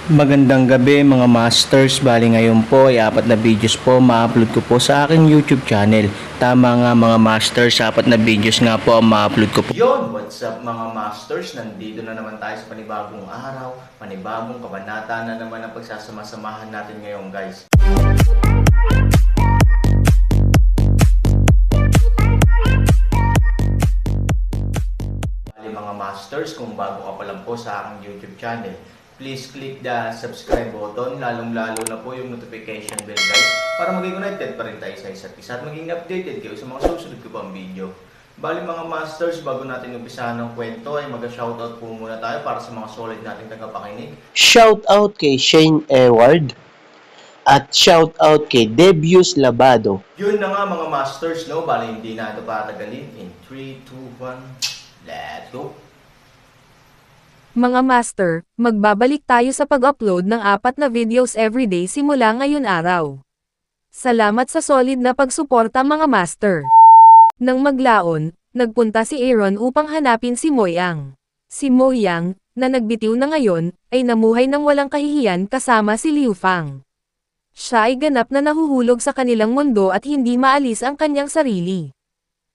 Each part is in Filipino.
Magandang gabi mga masters, bali ngayon po ay 4 na videos po ma-upload ko po sa aking YouTube channel. Tama nga mga masters, 4 na videos nga po ang ma-upload ko po. Yon, what's up mga masters, nandito na naman tayo sa panibagong araw, panibagong kabanata na naman ang pagsasama-samahan natin ngayon guys. Bali mga masters, kung bago ka pa lang po sa aking YouTube channel, please click the subscribe button, lalong-lalo na po yung notification bell guys, para maging connected pa rin tayo sa isa't isa at maging updated kayo sa mga susunod ko pang video. Bali mga masters, bago natin umpisahan ng kwento ay mag-shoutout po muna tayo para sa mga solid nating tagapakinig. Shoutout kay Shane Eward at shoutout kay Debius Labado. Yun na nga mga masters, no? Bali hindi na ito patagalin. In 3, 2, 1, let's go! Mga master, magbabalik tayo sa pag-upload ng 4 na videos everyday simula ngayon araw. Salamat sa solid na pagsuporta mga master. Nang maglaon, nagpunta si Aaron upang hanapin si Moyang. Si Moyang, na nagbitiw na ngayon, ay namuhay ng walang kahihiyan kasama si Liu Fang. Siya ay ganap na nahuhulog sa kanilang mundo at hindi maalis ang kanyang sarili.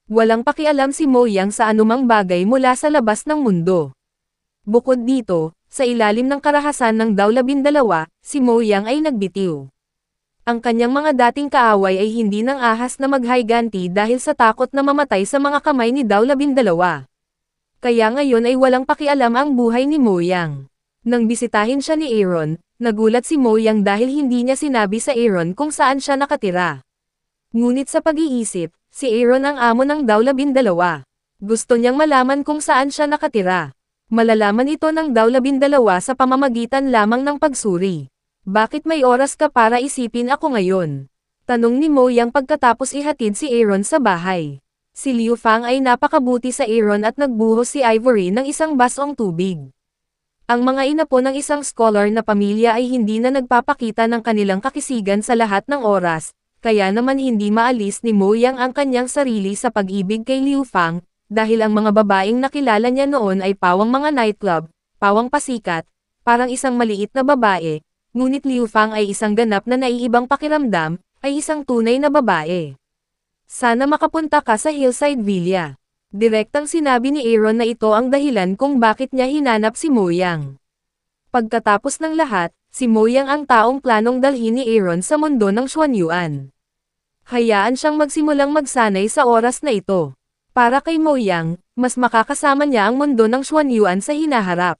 Walang pakialam si Moyang sa anumang bagay mula sa labas ng mundo. Bukod dito, sa ilalim ng karahasan ng Dao 12, si Moyang ay nagbitiw. Ang kanyang mga dating kaaway ay hindi nang ahas na maghiganti dahil sa takot na mamatay sa mga kamay ni Dao 12. Kaya ngayon ay walang pakialam ang buhay ni Moyang. Nang bisitahin siya ni Aaron, nagulat si Moyang dahil hindi niya sinabi sa Aaron kung saan siya nakatira. Ngunit sa pag-iisip, si Aaron ang amo ng Dao 12. Gusto niyang malaman kung saan siya nakatira. Malalaman ito ng Dao 12 sa pamamagitan lamang ng pagsuri. Bakit may oras ka para isipin ako ngayon? Tanong ni Moyang pagkatapos ihatid si Aaron sa bahay. Si Liu Fang ay napakabuti sa Aaron at nagbuhos si Ivory ng isang basong tubig. Ang mga inapo ng isang scholar na pamilya ay hindi na nagpapakita ng kanilang kakisigan sa lahat ng oras, kaya naman hindi maalis ni Moyang ang kanyang sarili sa pag-ibig kay Liu Fang, dahil ang mga babaeng nakilala niya noon ay pawang mga nightclub, pawang pasikat, parang isang maliit na babae, ngunit Liu Fang ay isang ganap na naiibang pakiramdam, ay isang tunay na babae. Sana makapunta ka sa Hillside Villa. Direktang sinabi ni Aaron na ito ang dahilan kung bakit niya hinanap si Moyang. Pagkatapos ng lahat, si Moyang ang taong planong dalhin ni Aaron sa mundo ng Xuanyuan. Hayaan siyang magsimulang magsanay sa oras na ito. Para kay Moyang, mas makakasama niya ang mundo ng Xuanyuan sa hinaharap.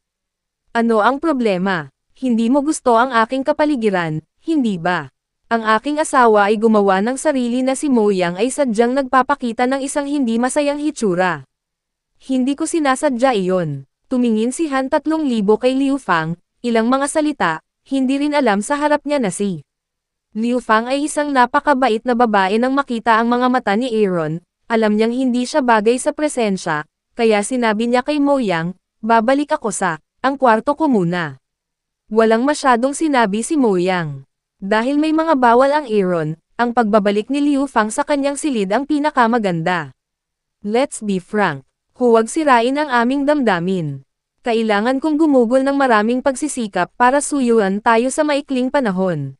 Ano ang problema? Hindi mo gusto ang aking kapaligiran, hindi ba? Ang aking asawa ay gumawa ng sarili na si Moyang ay sadyang nagpapakita ng isang hindi masayang hitsura. Hindi ko sinasadya iyon. Tumingin si Han 3,000 kay Liu Fang, ilang mga salita, hindi rin alam sa harap niya na si Liu Fang ay isang napakabait na babae nang makita ang mga mata ni Aaron. Alam niyang hindi siya bagay sa presensya, kaya sinabi niya kay Moyang, babalik ako sa, ang kwarto ko muna. Walang masyadong sinabi si Moyang. Dahil may mga bawal ang Aaron, ang pagbabalik ni Liu Fang sa kanyang silid ang pinakamaganda. Let's be frank, huwag sirain ang aming damdamin. Kailangan kong gumugol ng maraming pagsisikap para suyuan tayo sa maikling panahon.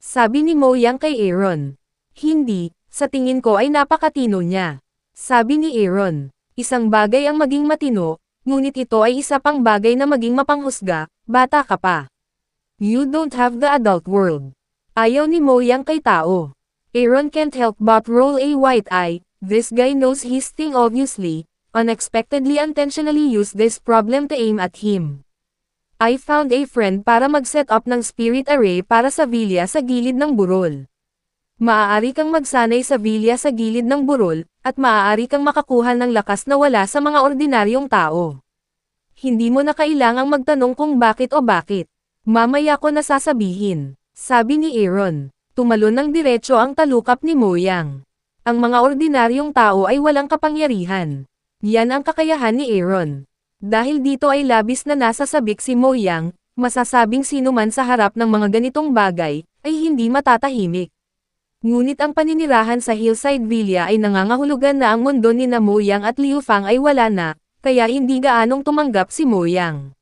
Sabi ni Moyang kay Aaron. Hindi. Sa tingin ko ay napakatino niya. Sabi ni Aaron, isang bagay ang maging matino, ngunit ito ay isa pang bagay na maging mapanghusga, bata ka pa. You don't have the adult world. Ayaw ni Moyang kay tao. Aaron can't help but roll a white eye, this guy knows his thing obviously, unexpectedly intentionally used this problem to aim at him. I found a friend para mag-set up ng spirit array para sa villa sa gilid ng burol. Maaari kang magsanay sa villa sa gilid ng burol, at maaari kang makakuha ng lakas na wala sa mga ordinaryong tao. Hindi mo na kailangang magtanong kung bakit o bakit. Mamaya ko na sasabihin. Sabi ni Aaron. Tumalon ng diretso ang talukap ni Moyang. Ang mga ordinaryong tao ay walang kapangyarihan. Yan ang kakayahan ni Aaron. Dahil dito ay labis na nasasabik si Moyang, masasabing sino man sa harap ng mga ganitong bagay, ay hindi matatahimik. Ngunit ang paninirahan sa Hillside Villa ay nangangahulugan na ang mundo ni Moyang at Liu Fang ay wala na, kaya hindi gaanong tumanggap si Moyang.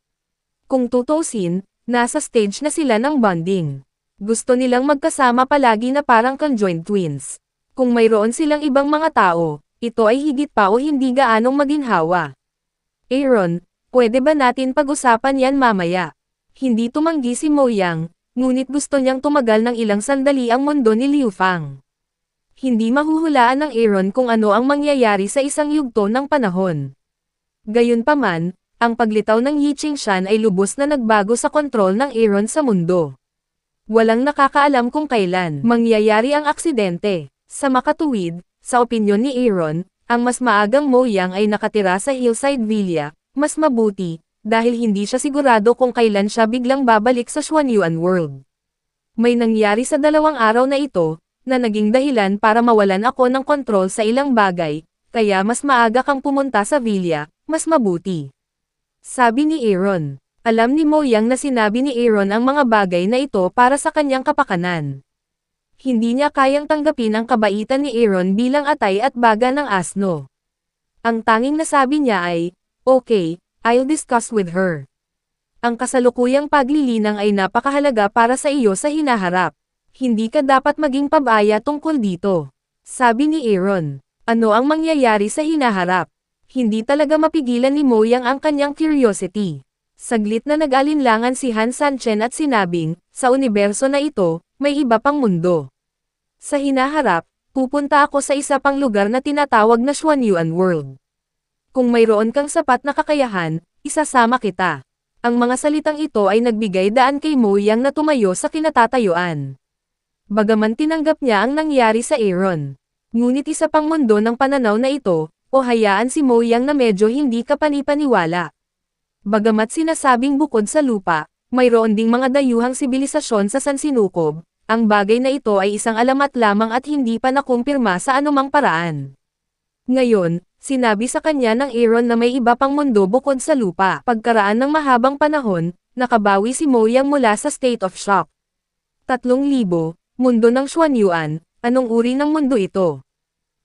Kung tutusin, Nasa stage na sila ng bonding. Gusto nilang magkasama palagi na parang conjoined twins. Kung mayroon silang ibang mga tao, ito ay higit pa o hindi gaanong maginhawa. Aaron, pwede ba natin pag-usapan yan mamaya? Hindi tumanggi si Mo Yang, ngunit gusto niyang tumagal ng ilang sandali ang mundo ni Liu Fang. Hindi mahuhulaan ng Aaron kung ano ang mangyayari sa isang yugto ng panahon. Gayunpaman, ang paglitaw ng Yi Qingshan ay lubos na nagbago sa kontrol ng Aaron sa mundo. Walang nakakaalam kung kailan mangyayari ang aksidente. Sa makatuwid, sa opinyon ni Aaron, ang mas maagang Mo Yang ay nakatira sa Hillside Villa, mas mabuti, dahil hindi siya sigurado kung kailan siya biglang babalik sa Xuanyuan World. May nangyari sa 2 araw na ito, na naging dahilan para mawalan ako ng kontrol sa ilang bagay, kaya mas maaga kang pumunta sa villa, mas mabuti. Sabi ni Aaron. Alam ni Mo Yang na sinabi ni Aaron ang mga bagay na ito para sa kanyang kapakanan. Hindi niya kayang tanggapin ang kabaitan ni Aaron bilang atay at baga ng asno. Ang tanging nasabi niya ay, "Okay, I'll discuss with her." Ang kasalukuyang paglilinang ay napakahalaga para sa iyo sa hinaharap. Hindi ka dapat maging pabaya tungkol dito. Sabi ni Aaron. Ano ang mangyayari sa hinaharap? Hindi talaga mapigilan ni Mo Yang ang kanyang curiosity. Saglit na nag-alinlangan si Han Sanchen at sinabing, sa universo na ito, may iba pang mundo. Sa hinaharap, pupunta ako sa isa pang lugar na tinatawag na Xuanyuan World. Kung mayroon kang sapat na kakayahan, isasama kita. Ang mga salitang ito ay nagbigay daan kay Mo Yang na tumayo sa kinatatayuan. Bagaman tinanggap niya ang nangyari sa Aaron. Ngunit isa pang mundo ng pananaw na ito, o hayaan si Mo Yang na medyo hindi kapanipaniwala. Bagamat sinasabing bukod sa lupa, mayroon ding mga dayuhang sibilisasyon sa Sansinukob, ang bagay na ito ay isang alamat lamang at hindi pa nakumpirma sa anumang paraan. Ngayon, sinabi sa kanya ng Aaron na may iba pang mundo bukod sa lupa. Pagkaraan ng mahabang panahon, nakabawi si Mo Yang mula sa state of shock. 3,000, mundo ng Xuanyuan, anong uri ng mundo ito?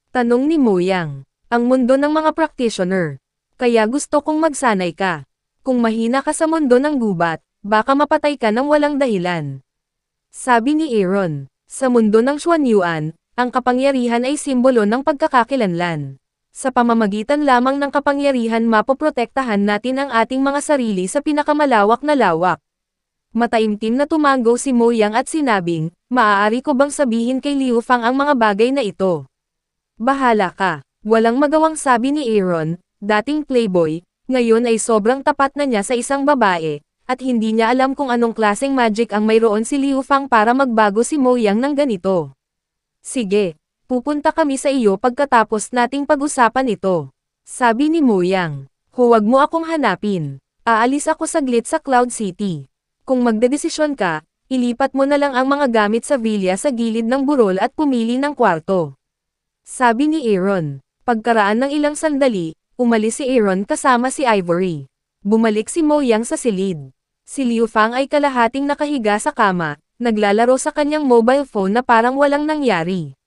Tanong ni Mo Yang. Ang mundo ng mga practitioner. Kaya gusto kong magsanay ka. Kung mahina ka sa mundo ng gubat, baka mapatay ka ng walang dahilan. Sabi ni Aaron, sa mundo ng Xuanyuan, ang kapangyarihan ay simbolo ng pagkakakilanlan. Sa pamamagitan lamang ng kapangyarihan mapoprotektahan natin ang ating mga sarili sa pinakamalawak na lawak. Mataimtim na tumango si Mo Yang at sinabing, maaari ko bang sabihin kay Liu Fang ang mga bagay na ito? Bahala ka. Walang magawang sabi ni Aaron, dating playboy, ngayon ay sobrang tapat na niya sa isang babae, at hindi niya alam kung anong klaseng magic ang mayroon si Liu Fang para magbago si Mo Yang ng ganito. Sige, pupunta kami sa iyo pagkatapos nating pag-usapan ito. Sabi ni Mo Yang, huwag mo akong hanapin. Aalis ako saglit sa Cloud City. Kung magdedesisyon ka, ilipat mo na lang ang mga gamit sa villa sa gilid ng burol at pumili ng kwarto. Sabi ni Aaron. Pagkaraan ng ilang sandali, umalis si Aaron kasama si Ivory. Bumalik si Mo Yang sa silid. Si Liu Fang ay kalahating nakahiga sa kama, naglalaro sa kanyang mobile phone na parang walang nangyari.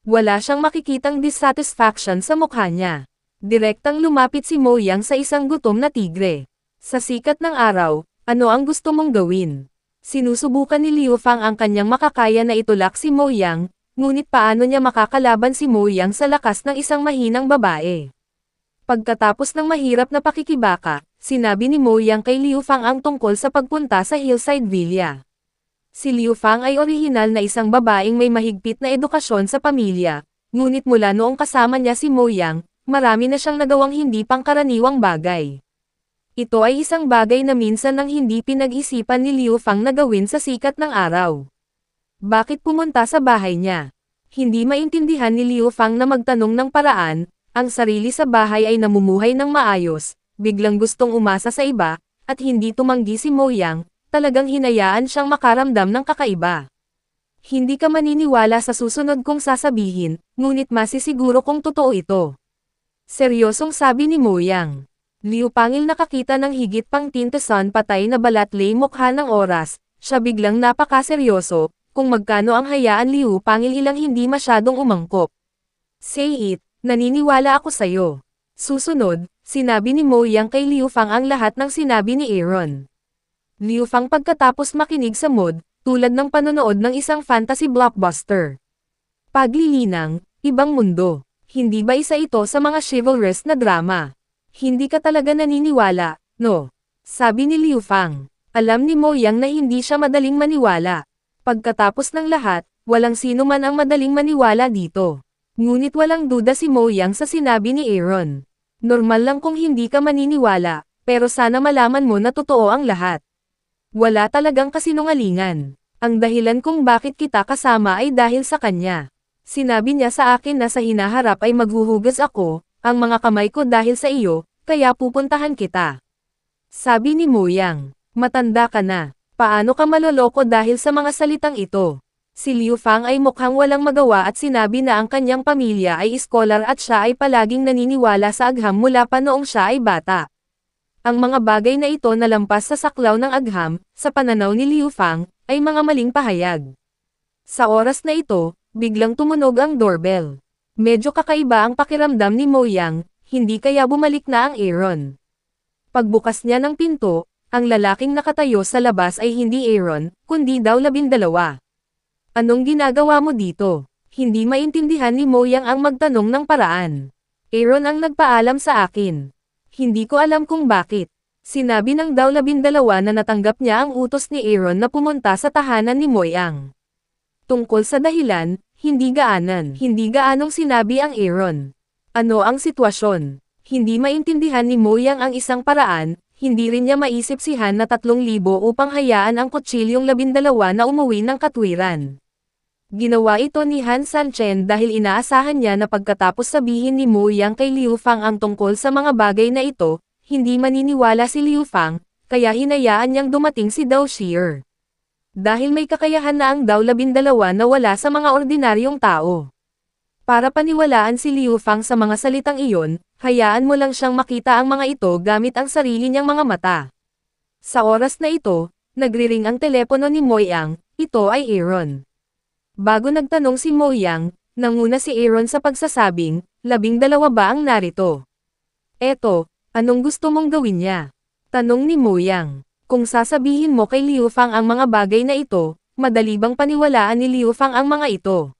Wala siyang makikitang dissatisfaction sa mukha niya. Direktang lumapit si Mo Yang sa isang gutom na tigre. Sa sikat ng araw, ano ang gusto mong gawin? Sinusubukan ni Liu Fang ang kanyang makakaya na itulak si Mo Yang, ngunit paano niya makakalaban si Mo Yang sa lakas ng isang mahinang babae? Pagkatapos ng mahirap na pakikibaka, sinabi ni Mo Yang kay Liu Fang ang tungkol sa pagpunta sa Hillside Villa. Si Liu Fang ay orihinal na isang babaeng may mahigpit na edukasyon sa pamilya, ngunit mula noong kasama niya si Mo Yang, marami na siyang nagawang hindi pangkaraniwang bagay. Ito ay isang bagay na minsan nang hindi pinag-isipan ni Liu Fang na gawin sa sikat ng araw. Bakit pumunta sa bahay niya? Hindi maintindihan ni Liu Fang na magtanong ng paraan, ang sarili sa bahay ay namumuhay ng maayos, biglang gustong umasa sa iba, at hindi tumanggi si Mo Yang, talagang hinayaan siyang makaramdam ng kakaiba. Hindi ka maniniwala sa susunod kong sasabihin, ngunit masisiguro kong totoo ito. Seryosong sabi ni Mo Yang. Liu Pangil nakakita ng higit pang tintesan patay na balatlay mukha ng oras, siya biglang napakaseryoso, kung magkano ang hayaan Liu Pangil ilang hindi masyadong umangkop. Say it, naniniwala ako sayo. Susunod, sinabi ni Mo Yang kay Liu Fang ang lahat ng sinabi ni Aaron. Liu Fang pagkatapos makinig sa mood, tulad ng panonood ng isang fantasy blockbuster. Paglilinang, ibang mundo. Hindi ba isa ito sa mga chivalrous na drama? Hindi ka talaga naniniwala, no? Sabi ni Liu Fang. Alam ni Mo Yang na hindi siya madaling maniwala. Pagkatapos ng lahat, walang sino man ang madaling maniwala dito. Ngunit walang duda si Mo Yang sa sinabi ni Aaron. Normal lang kung hindi ka maniniwala, pero sana malaman mo na totoo ang lahat. Wala talagang kasinungalingan. Ang dahilan kung bakit kita kasama ay dahil sa kanya. Sinabi niya sa akin na sa hinaharap ay maghuhugas ako, ang mga kamay ko dahil sa iyo, kaya pupuntahan kita. Sabi ni Mo Yang, matanda ka na. Paano ka maloloko dahil sa mga salitang ito? Si Liu Fang ay mukhang walang magawa at sinabi na ang kanyang pamilya ay iskolar at siya ay palaging naniniwala sa agham mula pa noong siya ay bata. Ang mga bagay na ito na lampas sa saklaw ng agham, sa pananaw ni Liu Fang, ay mga maling pahayag. Sa oras na ito, biglang tumunog ang doorbell. Medyo kakaiba ang pakiramdam ni Mo Yang, hindi kaya bumalik na ang Aaron. Pagbukas niya ng pinto, ang lalaking nakatayo sa labas ay hindi Aaron, kundi daw 12. Anong ginagawa mo dito? Hindi maintindihan ni Mo Yang ang magtanong ng paraan. Aaron ang nagpaalam sa akin. Hindi ko alam kung bakit. Sinabi ng daw 12 na natanggap niya ang utos ni Aaron na pumunta sa tahanan ni Mo Yang. Tungkol sa dahilan, hindi gaanong sinabi ang Aaron. Ano ang sitwasyon? Hindi maintindihan ni Mo Yang ang isang paraan, hindi rin niya maisip si Han na 3,000 upang hayaan ang kutsilyong 12 na umuwi ng katwiran. Ginawa ito ni Han Sanchen dahil inaasahan niya na pagkatapos sabihin ni Mo Yang kay Liu Fang ang tungkol sa mga bagay na ito, hindi maniniwala si Liu Fang, kaya hinayaan niyang dumating si Dao Shier. Dahil may kakayahan na ang Dao 12 na wala sa mga ordinaryong tao. Para paniwalaan si Liu Fang sa mga salitang iyon, hayaan mo lang siyang makita ang mga ito gamit ang sarili niyang mga mata. Sa oras na ito, nagriring ang telepono ni Mo Yang, ito ay Aaron. Bago nagtanong si Mo Yang, nanguna si Aaron sa pagsasabing, 12 ba ang narito? Eto, anong gusto mong gawin niya? Tanong ni Mo Yang. Kung sasabihin mo kay Liu Fang ang mga bagay na ito, madali bang paniwalaan ni Liu Fang ang mga ito?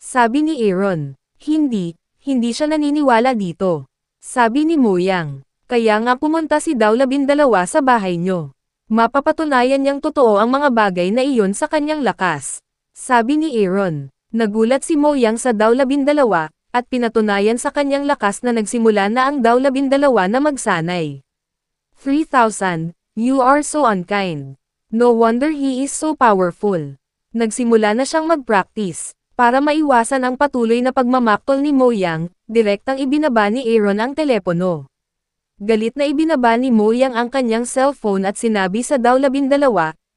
Sabi ni Aaron. Hindi siya naniniwala dito. Sabi ni Mo Yang. Kaya nga pumunta si Dao 12 sa bahay nyo. Mapapatunayan niyang totoo ang mga bagay na iyon sa kanyang lakas. Sabi ni Aaron. Nagulat si Mo Yang sa Dao 12 at pinatunayan sa kanyang lakas na nagsimula na ang Dao 12 na magsanay. 3,000, you are so unkind. No wonder he is so powerful. Nagsimula na siyang mag-practice. Para maiwasan ang patuloy na pagmamaktol ni Mo Yang, direktang ibinaba ni Aaron ang telepono. Galit na ibinaba ni Mo Yang ang kanyang cellphone at sinabi sa Dao 12,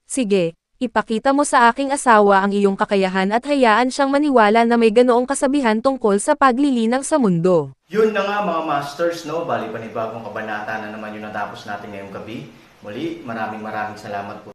sige, ipakita mo sa aking asawa ang iyong kakayahan at hayaan siyang maniwala na may ganoong kasabihan tungkol sa paglilinang sa mundo. Yun na nga mga masters, no? Bali panibagong kabanata na naman yung natapos natin ngayong gabi. Muli, maraming salamat po.